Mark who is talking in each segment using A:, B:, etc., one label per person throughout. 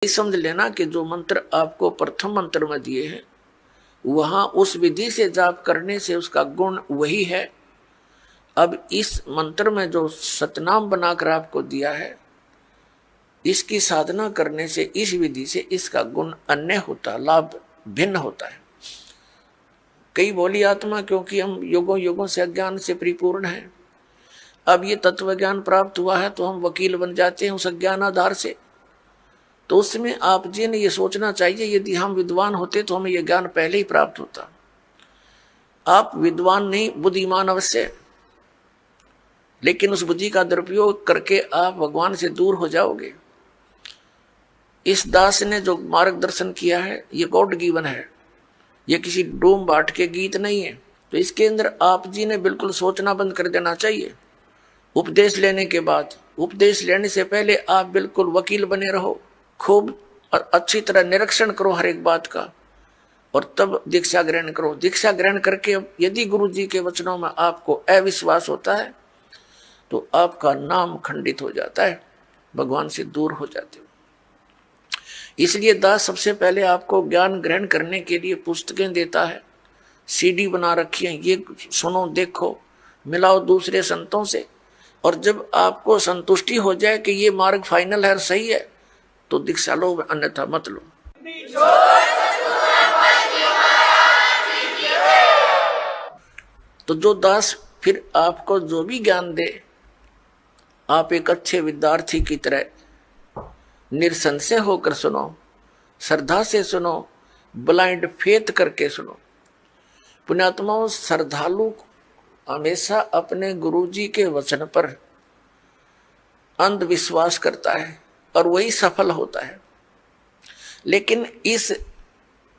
A: समझ लेना कि जो मंत्र आपको प्रथम मंत्र में दिए हैं वहां उस विधि से जाप करने से उसका गुण वही है। अब इस मंत्र में जो सतनाम बनाकर आपको दिया है इसकी साधना करने से इस विधि से इसका गुण अन्य होता, लाभ भिन्न होता है। कई बोली आत्मा क्योंकि हम युगों युगों से अज्ञान से परिपूर्ण हैं, अब ये तत्व ज्ञान प्राप्त हुआ है तो हम वकील बन जाते हैं उस अज्ञान आधार से। तो उसमें आप जी ने ये सोचना चाहिए यदि हम विद्वान होते तो हमें यह ज्ञान पहले ही प्राप्त होता। आप विद्वान नहीं, बुद्धिमान अवश्य, लेकिन उस बुद्धि का दुरुपयोग करके आप भगवान से दूर हो जाओगे। इस दास ने जो मार्गदर्शन किया है ये गॉड गिवन है, ये किसी डूम बाट के गीत नहीं है। तो इसके अंदर आप जी ने बिल्कुल सोचना बंद कर देना चाहिए। उपदेश लेने के बाद, उपदेश लेने से पहले आप बिल्कुल वकील बने रहो, खूब और अच्छी तरह निरीक्षण करो हर एक बात का, और तब दीक्षा ग्रहण करो। दीक्षा ग्रहण करके यदि गुरु जी के वचनों में आपको अविश्वास होता है तो आपका नाम खंडित हो जाता है, भगवान से दूर हो जाते हो। इसलिए दास सबसे पहले आपको ज्ञान ग्रहण करने के लिए पुस्तकें देता है, सीडी बना रखी है, ये सुनो देखो, मिलाओ दूसरे संतों से, और जब आपको संतुष्टि हो जाए कि ये मार्ग फाइनल है, सही है, तो दीक्षा लो, अन्यथा मत लो। तो जो दास फिर आपको जो भी ज्ञान दे, आप एक अच्छे विद्यार्थी की तरह निरसंशय होकर सुनो, श्रद्धा से सुनो, ब्लाइंड फेथ करके सुनो। पुण्यात्माओं, श्रद्धालु हमेशा अपने गुरुजी के वचन पर अंधविश्वास करता है और वही सफल होता है। लेकिन इस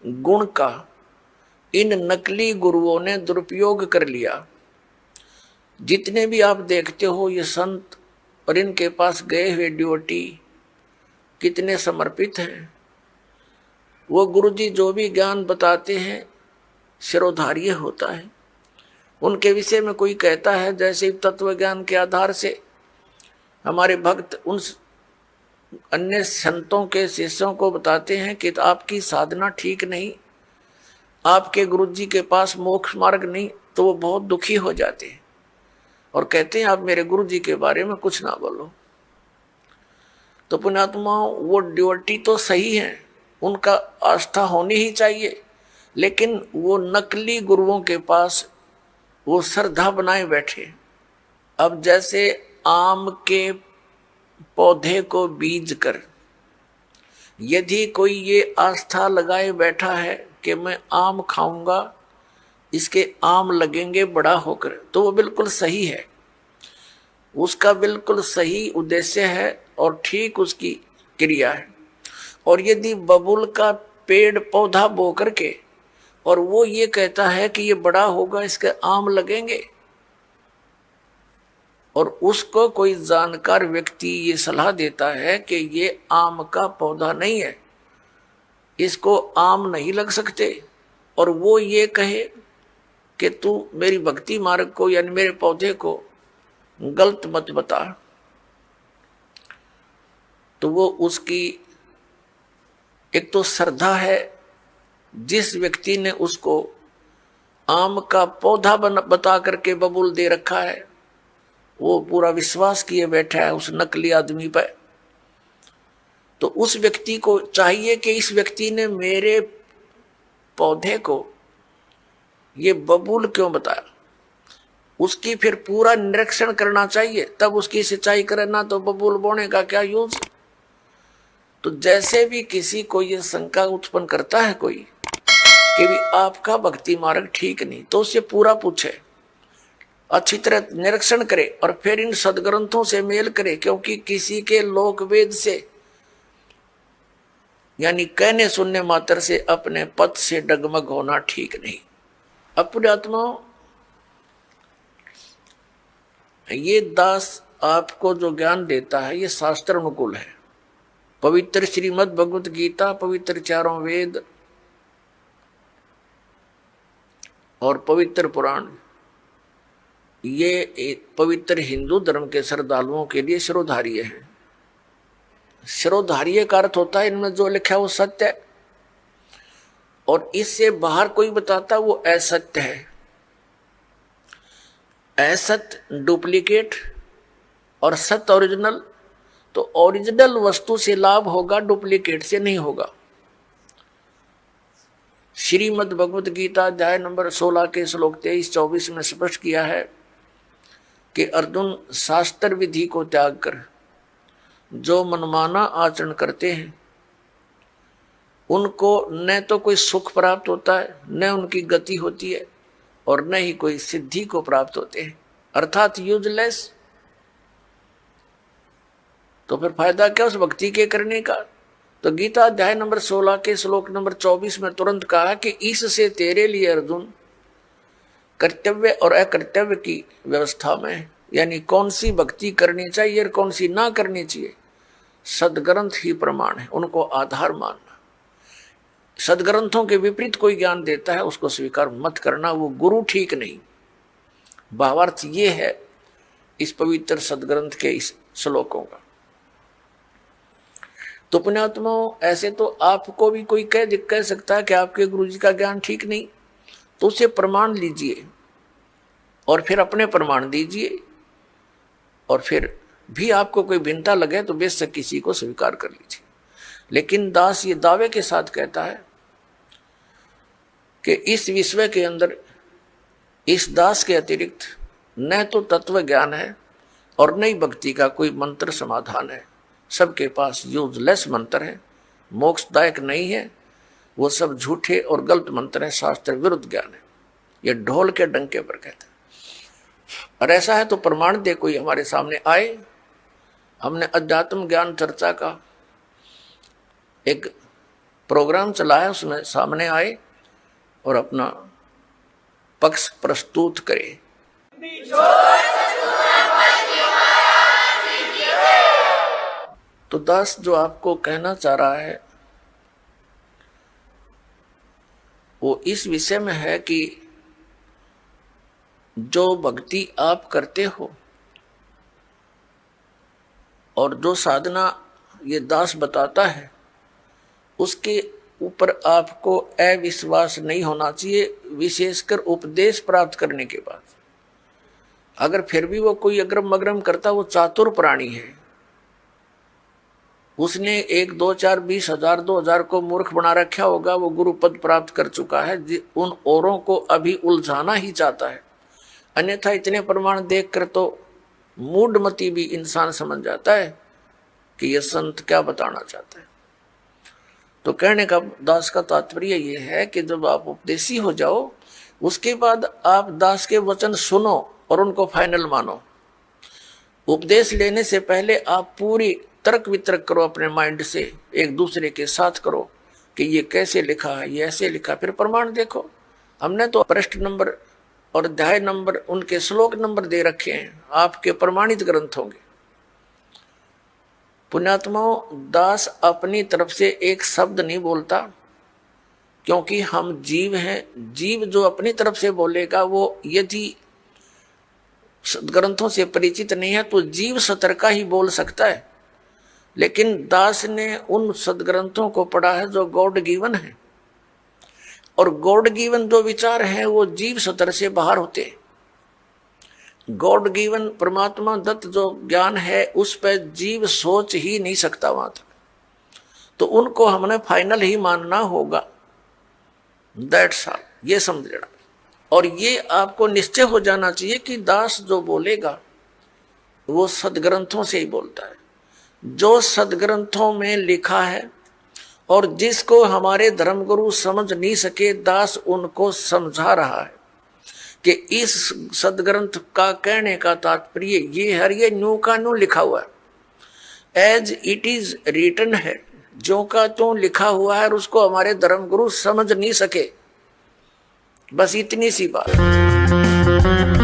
A: गुण का इन नकली गुरुओं ने दुरुपयोग कर लिया। जितने भी आप देखते हो ये संत और इनके पास गए हुए ड्योटी कितने समर्पित हैं। वो गुरुजी जो भी ज्ञान बताते हैं शिरोधार्य होता है। उनके विषय में कोई कहता है जैसे तत्व ज्ञान के आधार से हमारे भक्त उन अन्य संतों के शिष्यों को बताते हैं कि आपकी साधना ठीक नहीं, आपके गुरुजी के पास मोक्ष मार्ग नहीं, तो वो बहुत दुखी हो जाते हैं और कहते हैं आप मेरे गुरुजी के बारे में कुछ ना बोलो। तो पुण्यात्माओं, वो ड्यूटी तो सही है, उनका आस्था होनी ही चाहिए, लेकिन वो नकली गुरुओं के पास वो श्रद्धा बनाए बैठे। अब जैसे आम के पौधे को बीज कर यदि कोई ये आस्था लगाए बैठा है कि मैं आम खाऊंगा, इसके आम लगेंगे बड़ा होकर, तो वो बिल्कुल सही है, उसका बिल्कुल सही उद्देश्य है और ठीक उसकी क्रिया है। और यदि बबूल का पेड़ पौधा बो करके और वो ये कहता है कि ये बड़ा होगा, इसके आम लगेंगे, और उसको कोई जानकार व्यक्ति ये सलाह देता है कि ये आम का पौधा नहीं है, इसको आम नहीं लग सकते, और वो ये कहे कि तू मेरी भक्ति मार्ग को यानी मेरे पौधे को गलत मत बता, तो वो उसकी एक तो श्रद्धा है, जिस व्यक्ति ने उसको आम का पौधा बता करके बबूल दे रखा है, वो पूरा विश्वास किए बैठा है उस नकली आदमी पर। तो उस व्यक्ति को चाहिए कि इस व्यक्ति ने मेरे पौधे को ये बबूल क्यों बताया, उसकी फिर पूरा निरीक्षण करना चाहिए, तब उसकी सिंचाई करना, तो बबूल बोने का क्या यूज। तो जैसे भी किसी को ये शंका उत्पन्न करता है कोई कि भी आपका भक्ति मार्ग ठीक नहीं, तो उससे पूरा पूछे, अच्छी तरह निरीक्षण करे और फिर इन सदग्रंथों से मेल करे, क्योंकि किसी के लोक वेद से यानी कहने सुनने मात्र से अपने पद से डगमग होना ठीक नहीं। अपने आत्माओं, ये दास आपको जो ज्ञान देता है ये शास्त्र अनुकूल है। पवित्र श्रीमद् भगवत गीता, पवित्र चारों वेद और पवित्र पुराण, ये एक पवित्र हिंदू धर्म के श्रद्धालुओं के लिए शिरोधार्य है। शिरोधार्य का अर्थ होता है इनमें जो लिखा है वो सत्य है, और इससे बाहर कोई बताता वो असत्य है। असत्य डुप्लीकेट और सत्य ओरिजिनल। तो ओरिजिनल वस्तु से लाभ होगा, डुप्लीकेट से नहीं होगा। श्रीमद् भगवत गीता अध्याय नंबर 16 के श्लोक 23-24 में स्पष्ट किया है कि अर्जुन, शास्त्र विधि को त्याग कर जो मनमाना आचरण करते हैं उनको न तो कोई सुख प्राप्त होता है, न उनकी गति होती है, और न ही कोई सिद्धि को प्राप्त होते हैं, अर्थात यूजलेस। तो फिर फायदा क्या उस भक्ति के करने का? तो गीता अध्याय नंबर 16 के श्लोक नंबर 24 में तुरंत कहा कि इससे तेरे लिए अर्जुन कर्तव्य और अकर्तव्य की व्यवस्था में, यानी कौन सी भक्ति करनी चाहिए और कौन सी ना करनी चाहिए, सदग्रंथ ही प्रमाण है, उनको आधार मानना। सदग्रंथों के विपरीत कोई ज्ञान देता है उसको स्वीकार मत करना, वो गुरु ठीक नहीं। भावार्थ ये है इस पवित्र सदग्रंथ के इस श्लोकों का। तो पुण्यात्माओं, ऐसे तो आपको भी कोई कह सकता है कि आपके गुरु जी का ज्ञान ठीक नहीं, तो उसे प्रमाण लीजिए और फिर अपने प्रमाण दीजिए, और फिर भी आपको कोई भिन्नता लगे तो बेशक किसी को स्वीकार कर लीजिए। लेकिन दास ये दावे के साथ कहता है कि इस विश्व के अंदर इस दास के अतिरिक्त न तो तत्व ज्ञान है और न ही भक्ति का कोई मंत्र समाधान है। सबके पास यूजलेस मंत्र है, मोक्षदायक नहीं है, वो सब झूठे और गलत मंत्र है, शास्त्र विरुद्ध ज्ञान है। ये ढोल के डंके पर कहते हैं। और ऐसा है तो प्रमाण दे कोई हमारे सामने आए। हमने अध्यात्म ज्ञान चर्चा का एक प्रोग्राम चलाया, उसमें सामने आए और अपना पक्ष प्रस्तुत करे। तो दास जो आपको कहना चाह रहा है वो इस विषय में है कि जो भक्ति आप करते हो और जो साधना ये दास बताता है उसके ऊपर आपको अविश्वास नहीं होना चाहिए, विशेषकर उपदेश प्राप्त करने के बाद। अगर फिर भी वो कोई अग्रम मग्रम करता, वो चातुर प्राणी है, उसने 1, 2, 4, 20 हजार 2000 को मूर्ख बना रखा होगा, वो गुरु पद प्राप्त कर चुका है, उन औरों को अभी उलझाना ही चाहता है। अन्यथा इतने प्रमाण देखकर तो मूढ़मती भी इंसान समझ जाता है कि यह संत क्या बताना चाहता है। तो कहने का दास का तात्पर्य ये है कि जब आप उपदेशी हो जाओ उसके बाद आप दास के वचन सुनो और उनको फाइनल मानो। उपदेश लेने से पहले आप पूरी तर्क वितर्क करो अपने माइंड से, एक दूसरे के साथ करो कि ये कैसे लिखा है, ये ऐसे लिखा, फिर प्रमाण देखो। हमने तो पृष्ठ नंबर और अध्याय नंबर, उनके श्लोक नंबर दे रखे हैं, आपके प्रमाणित ग्रंथ होंगे। पुण्यात्माओं, दास अपनी तरफ से एक शब्द नहीं बोलता, क्योंकि हम जीव हैं। जीव जो अपनी तरफ से बोलेगा वो यदि ग्रंथों से परिचित नहीं है तो जीव सतर का ही बोल सकता है। लेकिन दास ने उन सदग्रंथों को पढ़ा है जो गॉड गिवन है, और गॉड गिवन जो विचार हैं वो जीव सतर से बाहर होते हैं। गॉड गिवन परमात्मा दत्त जो ज्ञान है उस पर जीव सोच ही नहीं सकता वहां तक, तो उनको हमने फाइनल ही मानना होगा। दैट्स ऑल, ये समझ लेना। और ये आपको निश्चय हो जाना चाहिए कि दास जो बोलेगा वो सदग्रंथों से ही बोलता है, जो सदग्रंथों में लिखा है, और जिसको हमारे धर्मगुरु समझ नहीं सके दास उनको समझा रहा है कि इस सदग्रंथ का कहने का तात्पर्य ये है, ये न्यू का न्यू लिखा हुआ है, एज इट इज रिटन है, जो का त्यों लिखा हुआ है, और उसको हमारे धर्मगुरु समझ नहीं सके। बस इतनी सी बात।